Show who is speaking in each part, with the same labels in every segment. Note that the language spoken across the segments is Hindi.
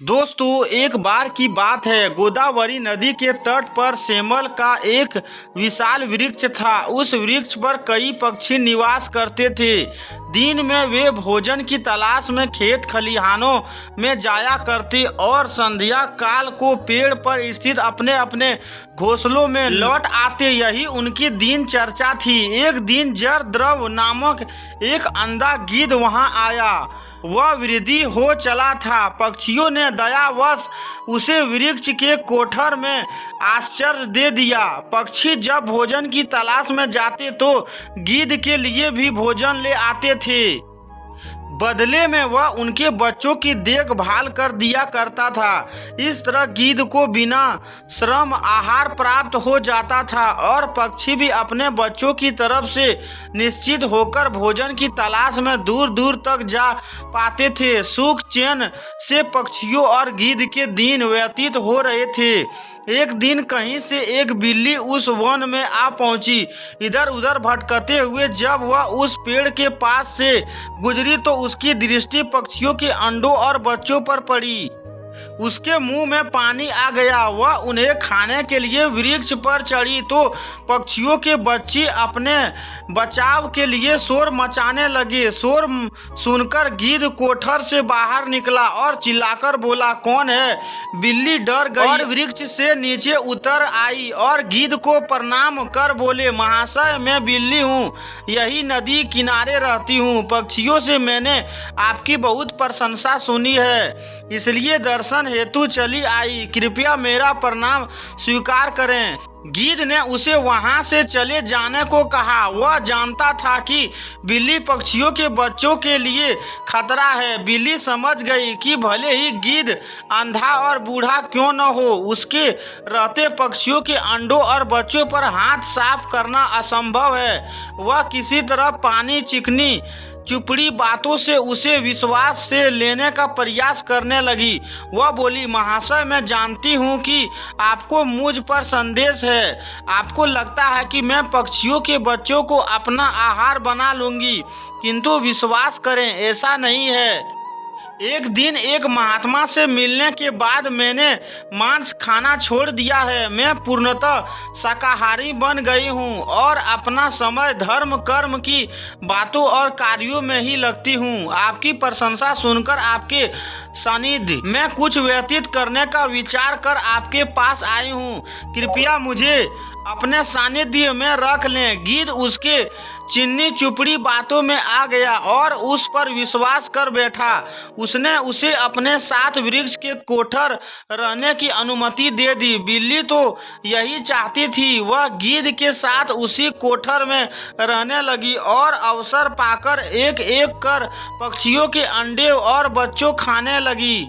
Speaker 1: दोस्तों, एक बार की बात है। गोदावरी नदी के तट पर सेमल का एक विशाल वृक्ष था। उस वृक्ष पर कई पक्षी निवास करते थे। दिन में वे भोजन की तलाश में खेत खलिहानों में जाया करते और संध्या काल को पेड़ पर स्थित अपने अपने घोंसलों में लौट आते। यही उनकी दिनचर्या थी। एक दिन जरद्रव नामक एक अंधा गिद्ध वहां आया। वह वृद्धि हो चला था। पक्षियों ने दयावश उसे वृक्ष के कोठर में आश्रय दे दिया। पक्षी जब भोजन की तलाश में जाते तो गिद्ध के लिए भी भोजन ले आते थे। बदले में वह उनके बच्चों की देखभाल कर दिया करता था। इस तरह गिद्ध को बिना श्रम आहार प्राप्त हो जाता था और पक्षी भी अपने बच्चों की तरफ से निश्चित होकर भोजन की तलाश में दूर दूर तक जा पाते थे। सुख चैन से पक्षियों और गिद्ध के दिन व्यतीत हो रहे थे। एक दिन कहीं से एक बिल्ली उस वन में आ पहुंची। इधर उधर भटकते हुए जब वह उस पेड़ के पास से गुजरी तो उसकी दृष्टि पक्षियों के अंडों और बच्चों पर पड़ी। उसके मुंह में पानी आ गया। वह उन्हें खाने के लिए वृक्ष पर चढ़ी तो पक्षियों के बच्चे अपने बचाव के लिए शोर मचाने लगे। शोर सुनकर गिद्ध कोठर से बाहर निकला और चिल्लाकर बोला, कौन है? बिल्ली डर गई और वृक्ष से नीचे उतर आई और गिद्ध को प्रणाम कर बोले, महाशय, मैं बिल्ली हूँ, यही नदी किनारे रहती हूँ। पक्षियों से मैंने आपकी बहुत प्रशंसा सुनी है, इसलिए दर्शन हेतु चली आई। कृपया मेरा प्रणाम स्वीकार करें। गिद्ध ने उसे वहां से चले जाने को कहा। वह जानता था कि बिल्ली पक्षियों के बच्चों के लिए खतरा है। बिल्ली समझ गई कि भले ही गिद्ध अंधा और बूढ़ा क्यों न हो, उसके रहते पक्षियों के अंडों और बच्चों पर हाथ साफ करना असंभव है। वह किसी तरह पानी चिकनी चुपड़ी बातों से उसे विश्वास से लेने का प्रयास करने लगी। वह बोली, महाशय, मैं जानती हूँ कि आपको मुझ पर संदेह है। आपको लगता है कि मैं पक्षियों के बच्चों को अपना आहार बना लूँगी, किंतु विश्वास करें, ऐसा नहीं है। एक दिन एक महात्मा से मिलने के बाद मैंने मांस खाना छोड़ दिया है। मैं पूर्णतः शाकाहारी बन गई हूँ और अपना समय धर्म कर्म की बातों और कार्यों में ही लगती हूँ। आपकी प्रशंसा सुनकर आपके सानिध्य में कुछ व्यतीत करने का विचार कर आपके पास आई हूँ। कृपया मुझे अपने सानिध्य में रख लें। गिद्ध उसके चिन्नी चुपड़ी बातों में आ गया और उस पर विश्वास कर बैठा। उसने उसे अपने साथ वृक्ष के कोठर रहने की अनुमति दे दी। बिल्ली तो यही चाहती थी। वह गिद्ध के साथ उसी कोठर में रहने लगी और अवसर पाकर एक एक कर पक्षियों के अंडे और बच्चों खाने लगी।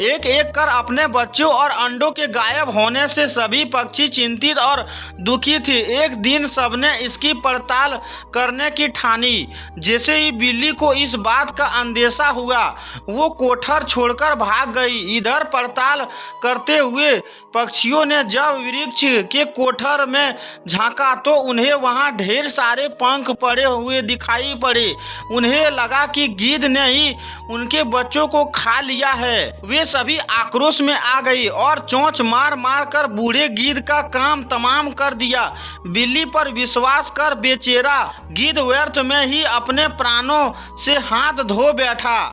Speaker 1: एक एक कर अपने बच्चों और अंडों के गायब होने से सभी पक्षी चिंतित और दुखी थे। एक दिन सबने इसकी पड़ताल करने की ठानी। जैसे ही बिल्ली को इस बात का अंदेशा हुआ, वो कोठर छोड़कर भाग गई। इधर पड़ताल करते हुए पक्षियों ने जब वृक्ष के कोठर में झांका तो उन्हें वहां ढेर सारे पंख पड़े हुए दिखाई पड़े। उन्हें लगा कि गिद्ध ने ही उनके बच्चों को खा लिया है। वे सभी आक्रोश में आ गई और चोंच मार मार कर बूढ़े गिद्ध का काम तमाम कर दिया। बिल्ली पर विश्वास कर बेचारा गिद्ध व्यर्थ में ही अपने प्राणों से हाथ धो बैठा।